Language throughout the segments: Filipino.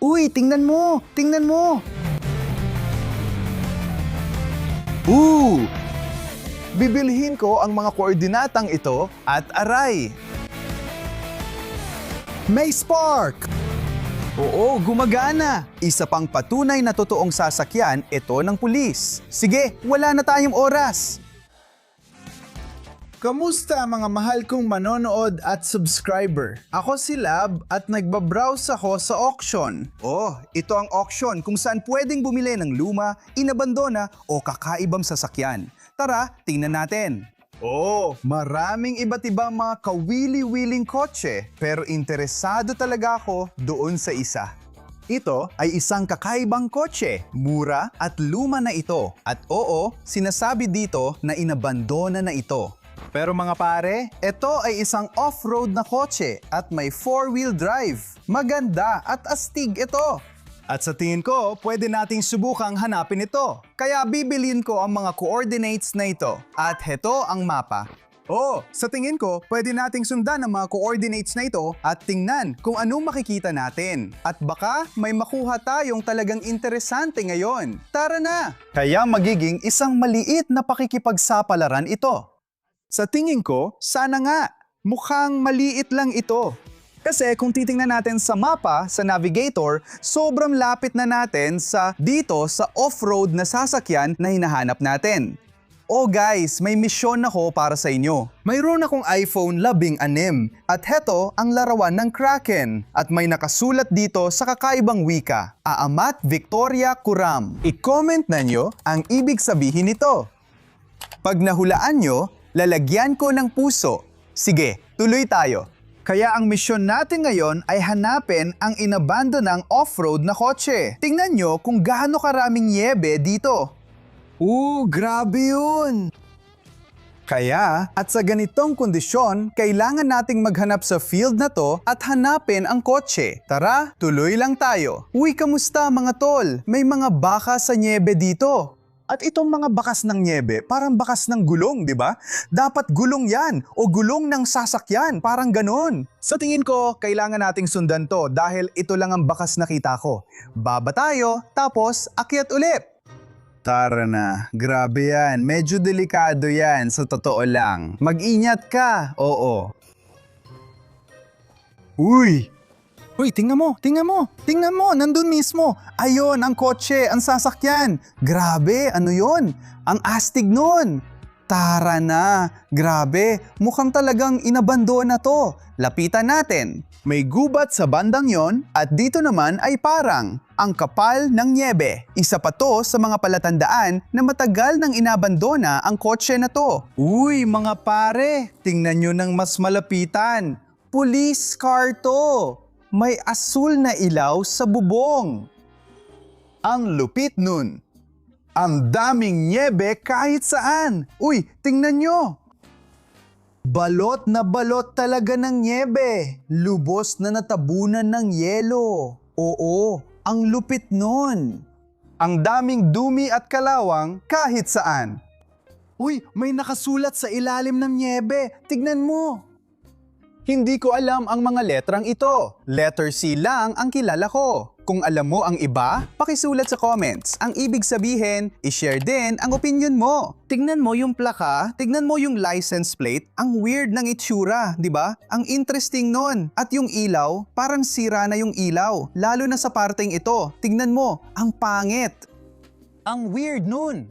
Uy, tingnan mo! Tingnan mo! Bibilhin ko ang mga koordinatang ito at aray! May spark! Oo, gumagana! Isa pang patunay na totoong sasakyan, ito ng pulis. Sige, wala na tayong oras! Kamusta mga mahal kong manonood at subscriber? Ako si Lab at nagbabrowse ako sa auction. Oh, ito ang auction kung saan pwedeng bumili ng luma, inabandona o kakaibang sasakyan. Tara, tingnan natin. Oh, maraming iba't ibang mga kawili-wiling kotse pero interesado talaga ako doon sa isa. Ito ay isang kakaibang kotse, mura at luma na ito. At oo, sinasabi dito na inabandona na ito. Pero mga pare, ito ay isang off-road na kotse at may 4-wheel drive. Maganda at astig ito. At sa tingin ko, pwede nating subukang hanapin ito. Kaya bibilin ko ang mga coordinates na ito. At heto ang mapa. Oh, sa tingin ko, pwede nating sundan ang mga coordinates na ito at tingnan kung anong makikita natin. At baka may makuha tayong talagang interesante ngayon. Tara na! Kaya magiging isang maliit na pakikipagsapalaran ito. Sa tingin ko, sana nga. Mukhang maliit lang ito. Kasi kung titingnan natin sa mapa, sa navigator, sobrang lapit na natin dito sa off-road na sasakyan na hinahanap natin. Oh guys, may misyon ako para sa inyo. Mayroon akong iPhone 16 at heto ang larawan ng Kraken. At may nakasulat dito sa kakaibang wika, Aamat Victoria Kuram. I-comment na nyo ang ibig sabihin nito. Pag nahulaan nyo, lalagyan ko ng puso. Sige, tuloy tayo. Kaya ang misyon natin ngayon ay hanapin ang inabandonang off-road na kotse. Tingnan nyo kung gaano karaming nyebe dito. Grabe yun! Kaya, at sa ganitong kondisyon, kailangan nating maghanap sa field na to at hanapin ang kotse. Tara, tuloy lang tayo. Uy, kamusta mga tol? May mga baka sa nyebe dito. At itong mga bakas ng nyebe, parang bakas ng gulong, di ba? Dapat gulong yan o gulong ng sasakyan, parang ganon. Sa tingin ko, kailangan nating sundan to dahil ito lang ang bakas nakita ko. Baba tayo, tapos akyat ulit. Tara na, grabe yan. Medyo delikado yan, sa totoo lang. Mag-ingat ka, oo. Uy, tingnan mo, nandun mismo. Ayon, ang kotse, ang sasakyan. Grabe, ano yon? Ang astig nun. Tara na, grabe, mukhang talagang inabandona to. Lapitan natin. May gubat sa bandang yon at dito naman ay parang ang kapal ng nyebe. Isa pa to sa mga palatandaan na matagal nang inabandona ang kotse na to. Uy, mga pare, tingnan nyo ng mas malapitan. Police car to. May asul na ilaw sa bubong. Ang lupit nun. Ang daming nyebe kahit saan. Uy, tingnan nyo. Balot na balot talaga ng nyebe. Lubos na natabunan ng yelo. Oo, ang lupit nun. Ang daming dumi at kalawang kahit saan. Uy, may nakasulat sa ilalim ng nyebe. Tignan mo. Hindi ko alam ang mga letrang ito. Letter C lang ang kilala ko. Kung alam mo ang iba, pakisulat sa comments. Ang ibig sabihin, i-share din ang opinion mo. Tignan mo yung plaka, tignan mo yung license plate. Ang weird ng itsura, di ba? Ang interesting nun. At yung ilaw, parang sira na yung ilaw. Lalo na sa parteng ito. Tignan mo, ang pangit. Ang weird nun.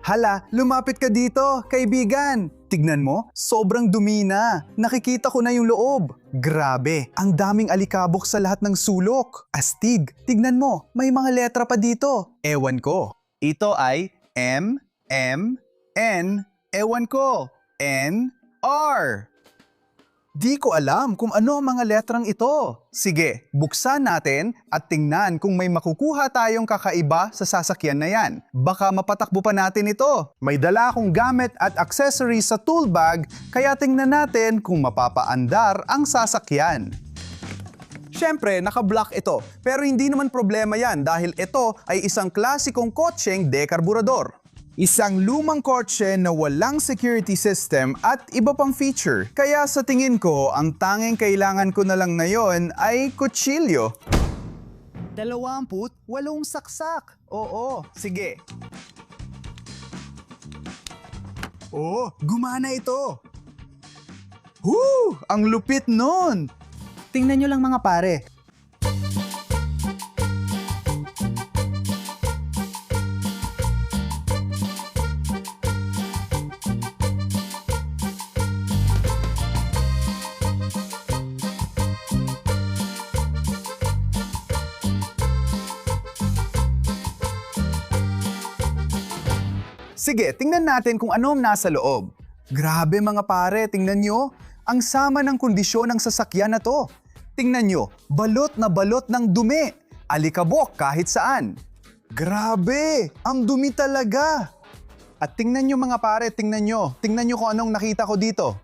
Hala, lumapit ka dito, kaibigan. Tignan mo, sobrang dumi na. Nakikita ko na yung loob. Grabe, ang daming alikabok sa lahat ng sulok. Astig, tignan mo, may mga letra pa dito. Ewan ko. Ito ay M, M, N, ewan ko, N, R. Di ko alam kung ano ang mga letrang ito. Sige, buksan natin at tingnan kung may makukuha tayong kakaiba sa sasakyan na yan. Baka mapatakbo pa natin ito. May dala akong gamit at accessories sa tool bag, kaya tingnan natin kung mapapaandar ang sasakyan. Siyempre, naka-block ito, pero hindi naman problema yan dahil ito ay isang klasikong kotseng dekarburador. Isang lumang kotse na walang security system at iba pang feature. Kaya sa tingin ko, ang tanging kailangan ko na lang ngayon ay kutsilyo. 28 saksak. Oo, sige. Oh, gumana ito. Ang lupit nun. Tingnan nyo lang mga pare. Sige, tingnan natin kung anong nasa loob. Grabe mga pare, tingnan nyo. Ang sama ng kondisyon ng sasakyan na to. Tingnan nyo, balot na balot ng dumi. Alikabok kahit saan. Grabe, ang dumi talaga. At tingnan nyo mga pare, tingnan nyo kung anong nakita ko dito.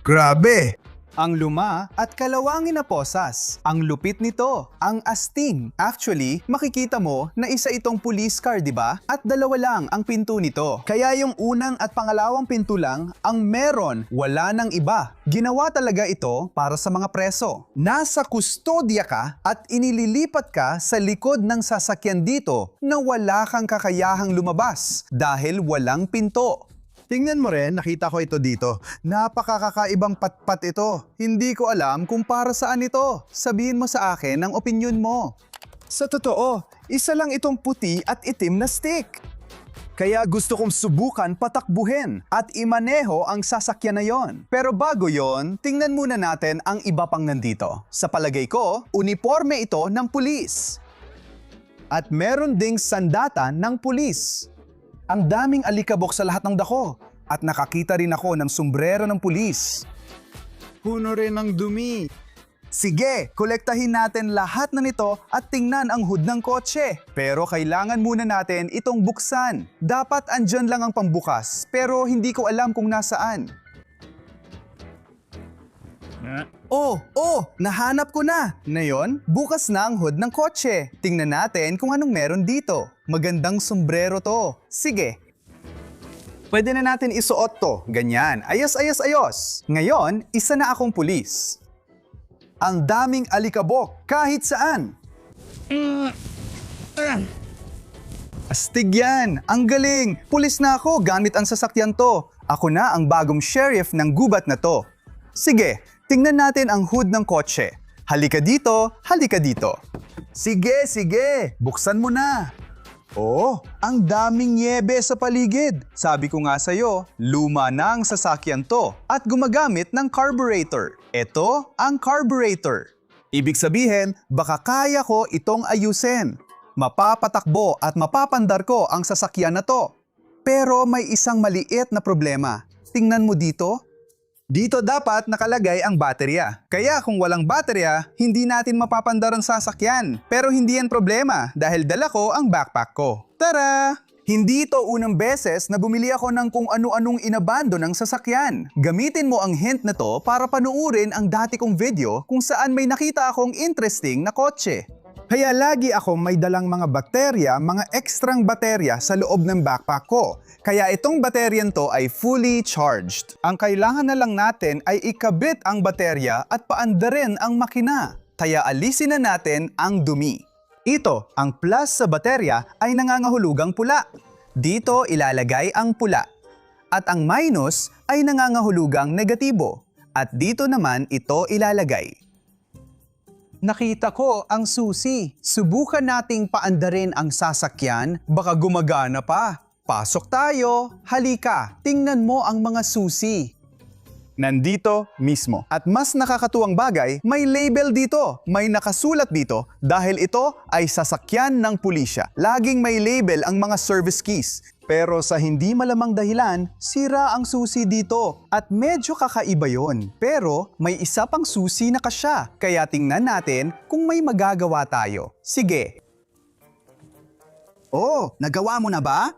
Grabe! Ang luma at kalawangin na posas. Ang lupit nito, ang asting. Actually, makikita mo na isa itong police car, di ba? At dalawa lang ang pinto nito. Kaya yung unang at pangalawang pinto lang ang meron, wala nang iba. Ginawa talaga ito para sa mga preso. Nasa kustodya ka at inililipat ka sa likod ng sasakyan dito na wala kang kakayahang lumabas dahil walang pinto. Tingnan mo rin, nakita ko ito dito. Napakakakaibang patpat ito. Hindi ko alam kung para saan ito. Sabihin mo sa akin ang opinyon mo. Sa totoo, isa lang itong puti at itim na stick. Kaya gusto kong subukan patakbuhin at imaneho ang sasakyan na yon. Pero bago yon, tingnan muna natin ang iba pang nandito. Sa palagay ko, uniforme ito ng pulis. At meron ding sandata ng pulis. Ang daming alikabok sa lahat ng dako at nakakita rin ako ng sombrero ng pulis. Puno rin ng dumi. Sige, kolektahin natin lahat na nito at tingnan ang hood ng kotse. Pero kailangan muna natin itong buksan. Dapat andyan lang ang pambukas, pero hindi ko alam kung nasaan. Nahanap ko na. Ngayon, bukas na ang hood ng kotse. Tingnan natin kung anong meron dito. Magandang sombrero to. Sige. Pwede na natin isuot to. Ganyan. Ayos. Ngayon, isa na akong pulis. Ang daming alikabok kahit saan. Astig yan. Ang galing. Pulis na ako gamit ang sasakyan to. Ako na ang bagong sheriff ng gubat na to. Sige, tingnan natin ang hood ng kotse. Halika dito, halika dito. Sige, buksan mo na. Ang daming nyebe sa paligid. Sabi ko nga sa'yo, luma na ang sasakyan to at gumagamit ng carburetor. Ito ang carburetor. Ibig sabihin, baka kaya ko itong ayusin. Mapapatakbo at mapapandar ko ang sasakyan na to. Pero may isang maliit na problema. Tingnan mo dito. Dito dapat nakalagay ang baterya. Kaya kung walang baterya, hindi natin mapapandar ang sasakyan. Pero hindi yan problema dahil dala ko ang backpack ko. Tara! Hindi ito unang beses na bumili ako ng kung ano-anong inabando ng sasakyan. Gamitin mo ang hint na to para panuurin ang dati kong video kung saan may nakita akong interesting na kotse. Kaya lagi akong may dalang mga baterya, mga ekstrang baterya sa loob ng backpack ko. Kaya itong bateryan to ay fully charged. Ang kailangan na lang natin ay ikabit ang baterya at paandarin ang makina. Kaya alisin na natin ang dumi. Ito, ang plus sa baterya ay nangangahulugang pula. Dito ilalagay ang pula. At ang minus ay nangangahulugang negatibo. At dito naman ito ilalagay. Nakita ko ang susi. Subukan nating paandarin ang sasakyan, baka gumagana pa. Pasok tayo. Halika, tingnan mo ang mga susi. Nandito mismo. At mas nakakatuwang bagay, may label dito. May nakasulat dito dahil ito ay sasakyan ng pulisya. Laging may label ang mga service keys. Pero sa hindi malamang dahilan, sira ang susi dito. At medyo kakaiba yon. Pero may isa pang susi na kasya. Kaya tingnan natin kung may magagawa tayo. Sige. Nagawa mo na ba?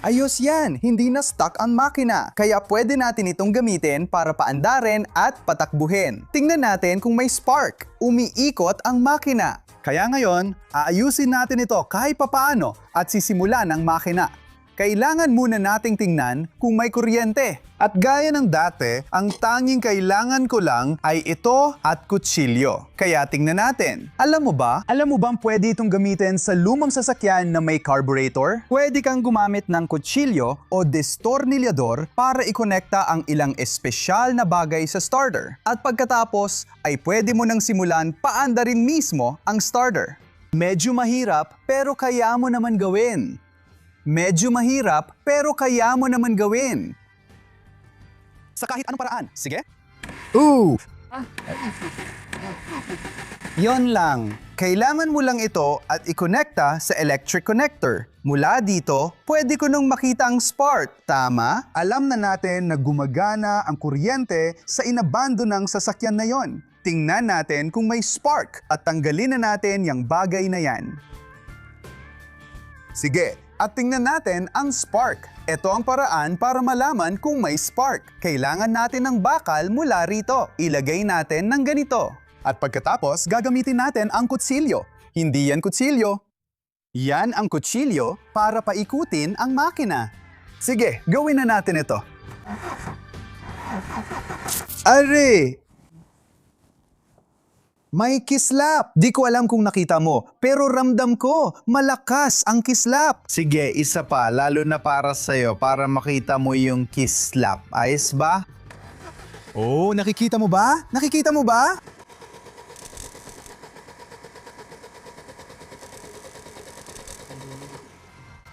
Ayos yan, hindi na stuck ang makina. Kaya pwede natin itong gamitin para paandarin at patakbuhin. Tingnan natin kung may spark. Umiikot ang makina. Kaya ngayon, aayusin natin ito kahit papaano at sisimulan ang makina. kailangan muna nating tingnan kung may kuryente. At gaya ng dati, ang tanging kailangan ko lang ay ito at kutsilyo. Kaya tingnan natin. Alam mo bang pwede itong gamitin sa lumang sasakyan na may carburetor? Pwede kang gumamit ng kutsilyo o destornilyador para ikonekta ang ilang espesyal na bagay sa starter. At pagkatapos ay pwede mo nang simulan paandarin mismo ang starter. Medyo mahirap pero kaya mo naman gawin. Medyo mahirap pero kaya mo naman gawin. Sa kahit anong paraan. Sige? Yon lang. Kailangan mo lang ito at ikonekta sa electric connector. Mula dito, pwede ko nung makita ang spark. Tama? Alam na natin na gumagana ang kuryente sa inabando ng sasakyan na yon. Tingnan natin kung may spark at tanggalin na natin yung bagay na yan. Sige, at tingnan natin ang spark. Ito ang paraan para malaman kung may spark. Kailangan natin ng bakal mula rito. Ilagay natin ng ganito. At pagkatapos, gagamitin natin ang kutsilyo. Hindi yan kutsilyo. Yan ang kutsilyo para paikutin ang makina. Sige, gawin na natin ito. Are! May kislap! Di ko alam kung nakita mo, pero ramdam ko, malakas ang kislap. Sige, isa pa, lalo na para sa'yo, para makita mo yung kislap. Ayos ba? Oh, nakikita mo ba? Nakikita mo ba?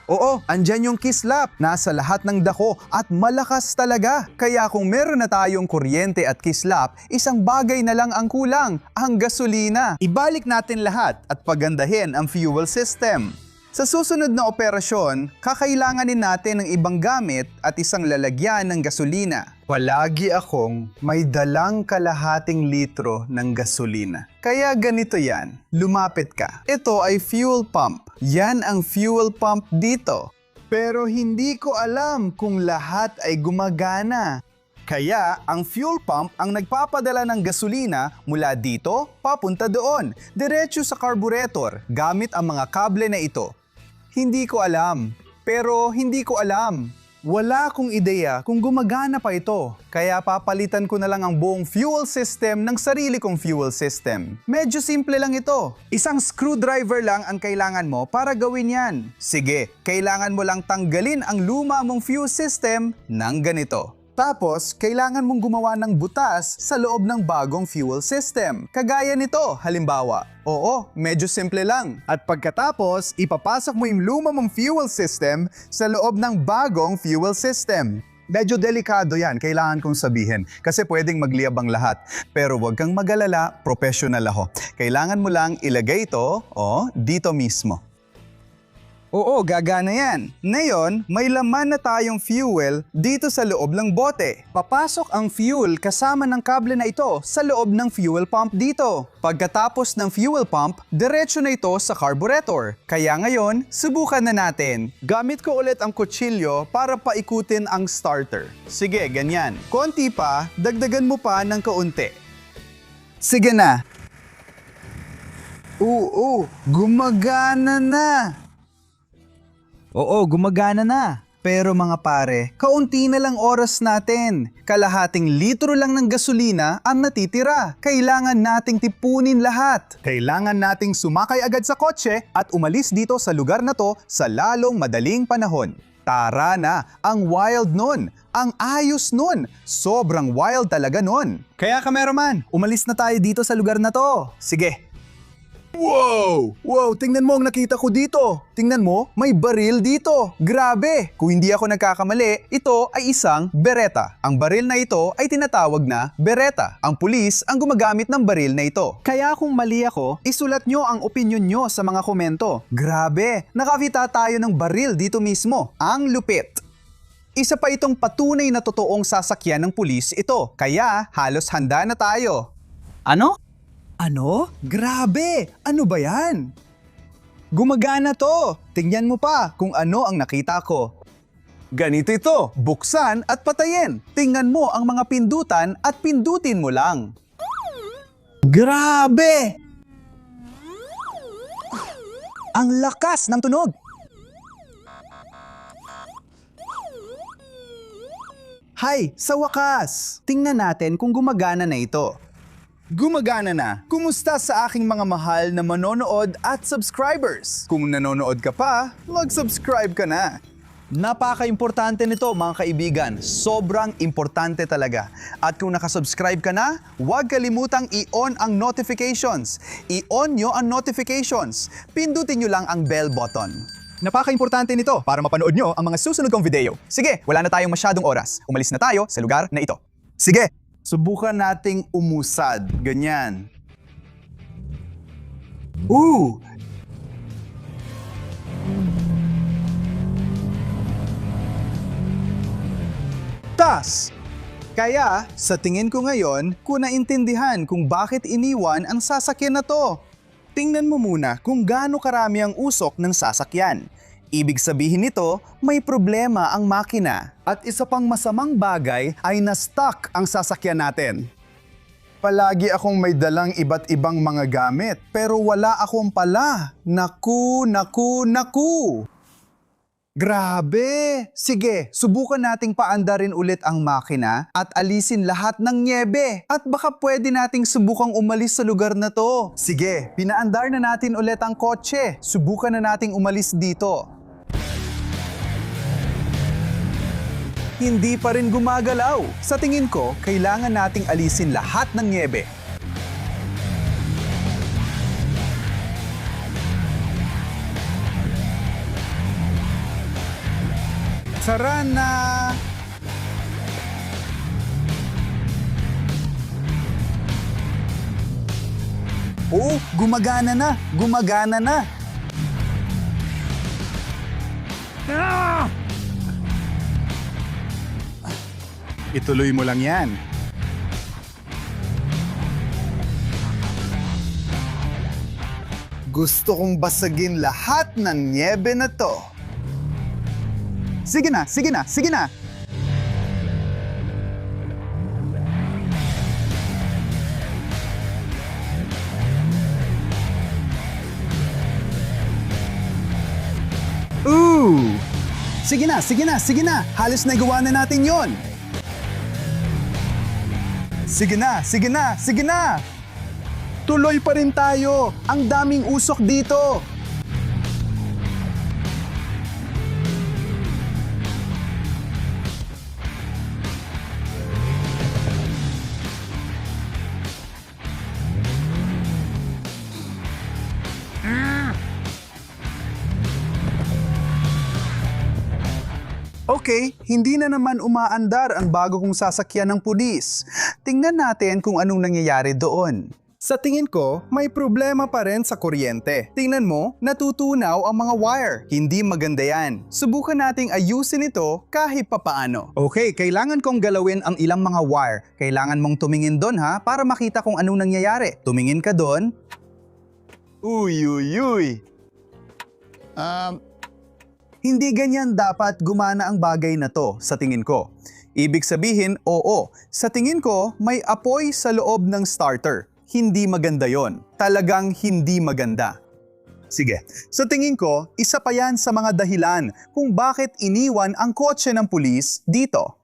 Oo, andyan yung kislap. Nasa lahat ng dako at malakas talaga. Kaya kung meron na tayong kuryente at kislap, isang bagay na lang ang kulang, ang gasolina. Ibalik natin lahat at pagandahin ang fuel system. Sa susunod na operasyon, kakailanganin natin ng ibang gamit at isang lalagyan ng gasolina. Palagi akong may dalang kalahating litro ng gasolina. Kaya ganito yan, lumapit ka. Ito ay fuel pump. Yan ang fuel pump dito. Pero hindi ko alam kung lahat ay gumagana. Kaya ang fuel pump ang nagpapadala ng gasolina mula dito papunta doon, diretso sa carburetor gamit ang mga kable na ito. Hindi ko alam, pero hindi ko alam. Wala akong ideya kung gumagana pa ito, kaya papalitan ko na lang ang buong fuel system ng sarili kong fuel system. Medyo simple lang ito. Isang screwdriver lang ang kailangan mo para gawin yan. Sige, kailangan mo lang tanggalin ang luma mong fuel system ng ganito. Tapos, kailangan mong gumawa ng butas sa loob ng bagong fuel system. Kagaya nito, halimbawa. Oo, medyo simple lang. At pagkatapos, ipapasok mo yung luma mong fuel system sa loob ng bagong fuel system. Medyo delikado yan, kailangan kong sabihin. Kasi pwedeng magliyabang lahat. Pero huwag kang mag-alala, professional ako. Kailangan mo lang ilagay ito, dito mismo. Oo, gagana yan. Ngayon, may laman na tayong fuel dito sa loob ng bote. Papasok ang fuel kasama ng kable na ito sa loob ng fuel pump dito. Pagkatapos ng fuel pump, diretso na ito sa carburetor. Kaya ngayon, subukan na natin. Gamit ko ulit ang kutsilyo para paikutin ang starter. Sige, ganyan. Konti pa, dagdagan mo pa ng kaunti. Sige na. Gumagana na. Oo, gumagana na. Pero mga pare, kaunti na lang oras natin. Kalahating litro lang ng gasolina ang natitira. Kailangan nating tipunin lahat. Kailangan nating sumakay agad sa kotse at umalis dito sa lugar na to sa lalong madaling panahon. Tara na, ang wild nun. Ang ayos nun. Sobrang wild talaga nun. Kaya cameraman, umalis na tayo dito sa lugar na to. Sige. Wow! Wow, tingnan mo ang nakita ko dito. Tingnan mo, may baril dito. Grabe! Kung hindi ako nagkakamali, ito ay isang bereta. Ang baril na ito ay tinatawag na bereta. Ang pulis ang gumagamit ng baril na ito. Kaya kung mali ako, isulat nyo ang opinion nyo sa mga komento. Grabe! Nakakita tayo ng baril dito mismo. Ang lupit! Isa pa itong patunay na totoong sasakyan ng pulis ito. Kaya halos handa na tayo. Ano? Ano? Grabe! Ano ba yan? Gumagana to! Tingnan mo pa kung ano ang nakita ko. Ganito ito, buksan at patayin. Tingnan mo ang mga pindutan at pindutin mo lang. Grabe! Ang lakas ng tunog! Hay, sa wakas! Tingnan natin kung gumagana na ito. Gumagana na. Kumusta sa aking mga mahal na manonood at subscribers? Kung nanonood ka pa, mag-subscribe ka na. Napaka-importante nito mga kaibigan. Sobrang importante talaga. At kung nakasubscribe ka na, huwag kalimutang i-on ang notifications. I-on nyo ang notifications. Pindutin nyo lang ang bell button. Napaka-importante nito para mapanood nyo ang mga susunod kong video. Sige, wala na tayong masyadong oras. Umalis na tayo sa lugar na ito. Sige, subukan nating umusad. Ganyan. Tas! Kaya, sa tingin ko ngayon, ko naintindihan kung bakit iniwan ang sasakyan na to. Tingnan mo muna kung gaano karami ang usok ng sasakyan. Ibig sabihin nito, may problema ang makina. At isa pang masamang bagay ay na-stuck ang sasakyan natin. Palagi akong may dalang iba't ibang mga gamit, pero wala akong pala. Naku! Grabe! Sige, subukan nating paandarin ulit ang makina at alisin lahat ng nyebe. At baka pwede nating subukang umalis sa lugar na to. Sige, pinaandar na natin ulit ang kotse. Subukan na nating umalis dito. Hindi pa rin gumagalaw. Sa tingin ko, kailangan nating alisin lahat ng nyebe. Tara na! Oh, gumagana na! Gumagana na! Ituloy mo lang yan. Gusto kong basagin lahat ng nyebe na to. Sige na, sige na, sige na! Sige na, sige na, sige na! Halos nagawa na natin yon. Sige na, sige na, sige na! Tuloy pa rin tayo! Ang daming usok dito! Okay, hindi na naman umaandar ang bago kong sasakyan ng pulis. Tingnan natin kung anong nangyayari doon. Sa tingin ko, may problema pa rin sa kuryente. Tingnan mo, natutunaw ang mga wire. Hindi maganda yan. Subukan nating ayusin ito kahit papaano. Okay, kailangan kong galawin ang ilang mga wire. Kailangan mong tumingin doon ha, para makita kung anong nangyayari. Tumingin ka doon. Uy. Hindi ganyan dapat gumana ang bagay na to, sa tingin ko. Ibig sabihin, oo. Sa tingin ko, may apoy sa loob ng starter. Hindi maganda yon. Talagang hindi maganda. Sige, sa tingin ko, isa pa yan sa mga dahilan kung bakit iniwan ang kotse ng pulis dito.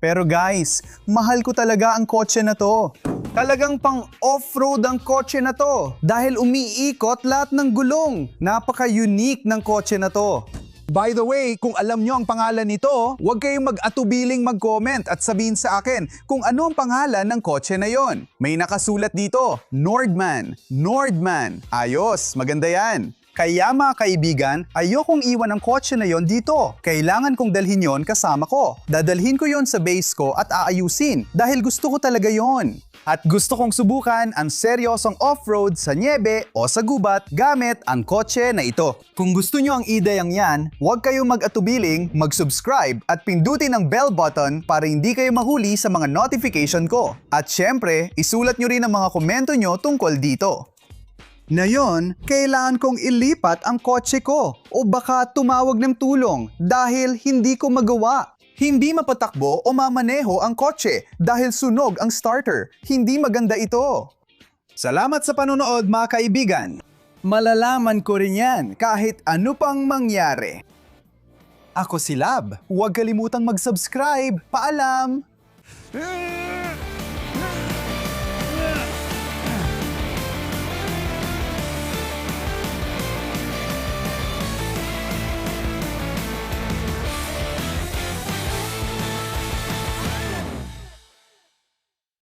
Pero guys, mahal ko talaga ang kotse na to. Talagang pang off-road ang kotse na to. Dahil umiikot lahat ng gulong. Napaka-unique ng kotse na to. By the way, kung alam nyo ang pangalan nito, huwag kayong mag-atubiling mag-comment at sabihin sa akin kung ano ang pangalan ng kotse na yon. May nakasulat dito, Nordman. Nordman. Ayos, maganda yan. Kaya mga kaibigan, ayokong iwan ang kotse na yon dito. Kailangan kong dalhin yon kasama ko. Dadalhin ko yon sa base ko at aayusin dahil gusto ko talaga yon. At gusto kong subukan ang seryosong off-road sa niebe o sa gubat gamit ang kotse na ito. Kung gusto nyo ang ideyang yan, huwag kayong mag-atubiling, mag-subscribe at pindutin ang bell button para hindi kayo mahuli sa mga notification ko. At syempre, isulat nyo rin ang mga komento nyo tungkol dito. Ngayon, kailangan kong ilipat ang kotse ko o baka tumawag ng tulong dahil hindi ko magawa. Hindi mapatakbo o mamaneho ang kotse dahil sunog ang starter. Hindi maganda ito. Salamat sa panonood mga kaibigan. Malalaman ko rin yan kahit ano pang mangyari. Ako si Lab. Huwag kalimutang mag-subscribe. Paalam!